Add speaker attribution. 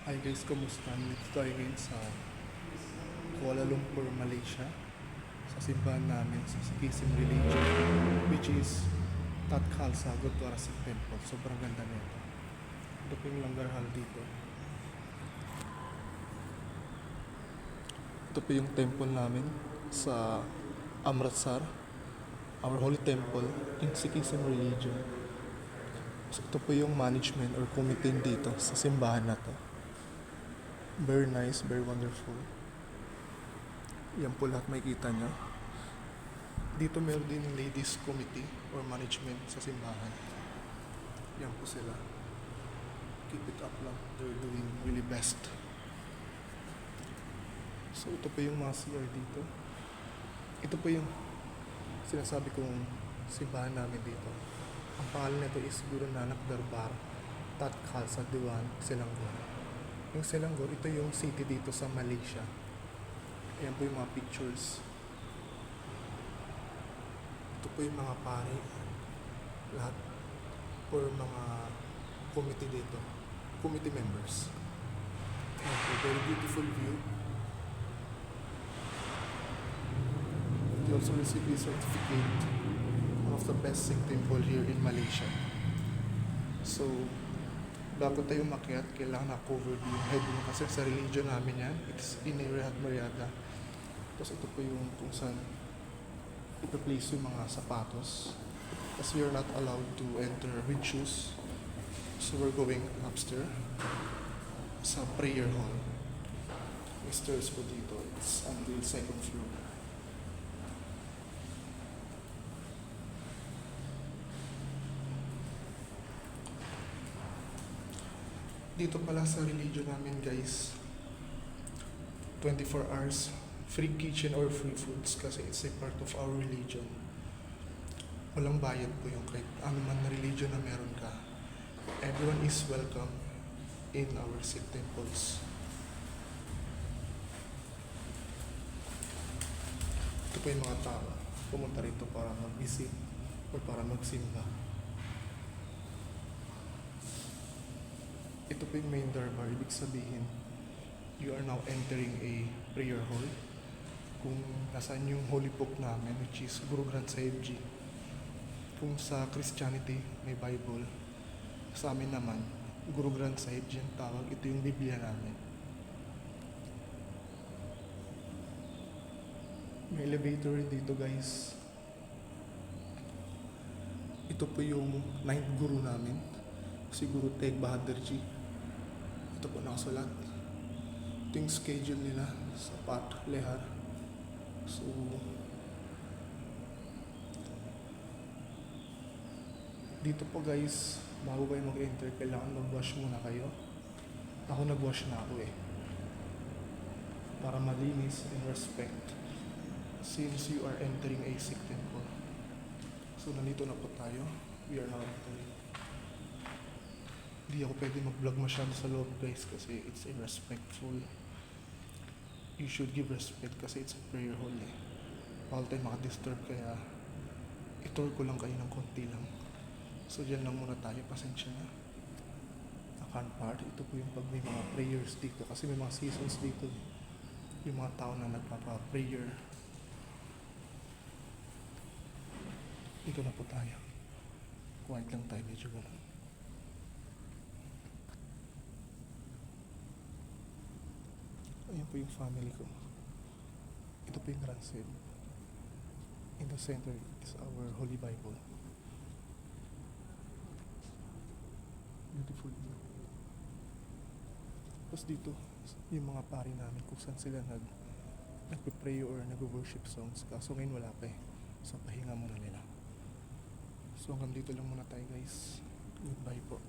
Speaker 1: Hi guys, kumusta? Nandito tayo ngayon sa Kuala Lumpur, Malaysia, sa simbahan namin sa Sikhism religion, which is Tat Khalsa Gurdwara Sikh Temple. Sobrang ganda nito. Ito po yung Langar Hall dito. Ito po yung temple namin sa Amritsar, our holy temple in Sikhism religion. So ito po yung management or committee dito sa simbahan na to. Very nice, very wonderful. Yan po lahat makikita nyo. Dito meron din yung ladies committee or management sa simbahan. Yan po sila. Keep it up lang. They're doing really best. So ito po yung mga CR dito. Ito po yung sinasabi kong simbahan namin dito. Ang pangalan nito is Guru Nanak Darbar Tat Khalsa Diwan, Selangor. Yung Selangor, ito yung city dito sa Malaysia. Ayan po yung mga pictures. Ito po yung mga pare. Lahat or mga committee dito. Committee members. Ayan po, very beautiful view. They also received a certificate, one of the best Sikh temple here in Malaysia. So, bago tayo umakyat, kailangan na-cover yung head mo kasi sa religion namin yan, it's Inirehat Maryada. Tapos ito po yung kung saan ipa-place yung mga sapatos. Kasi we are not allowed to enter with shoes. So we're going upstairs sa prayer hall. May stairs po dito. It's until second floor. Dito pala sa religion namin guys, 24 hours free kitchen or free foods kasi it's a part of our religion. Walang bayad po yung kahit ano man na religion na meron ka. Everyone is welcome in our Sikh temples. Ito po yung mga tao pumunta rito para mag-visit or para magsimba. Ito po yung main darbar. Ibig sabihin, you are now entering a prayer hall. Kung nasaan yung holy book namin, which is Guru Granth Sahib Ji. Kung sa Christianity, may Bible. Sa amin naman, Guru Granth Sahib Ji ang tawag. Ito yung Biblia namin. May elevator dito guys. Ito po yung 9th Guru namin. Si Guru Tegh Bahadur Ji. Ito po nakasulat. Ito yung schedule nila sa Pat Lehar. So, dito po guys, bago kayo mag-enter, kailangan mag-wash muna kayo. Ako nag-wash na ako eh. Para malinis and respect. Since you are entering a Sikh temple. So, nandito na po tayo. We are now entering. Hindi ako pwede mag-vlog masyado sa loob guys kasi it's irrespectful. You should give respect kasi it's a prayer hall eh. Bawal tayo makadisturb kaya itour ko lang kayo ng konti lang. So dyan lang muna tayo, pasensya na. Akan part, ito po yung pag may mga prayers dito kasi may mga seasons dito. Yung mga tao na nagpapa-prayer. Dito na po tayo. Quiet lang tayo, medyo gano'n. Ayan po yung family ko. Ito po yung transit. In the center is our Holy Bible. Beautiful view. Tapos dito, yung mga pari namin kung saan sila nagpe-pray or nag-worship songs. Kaso ngayon wala pa eh. So pahinga muna nila. So hanggang dito lang muna tayo guys. Goodbye po.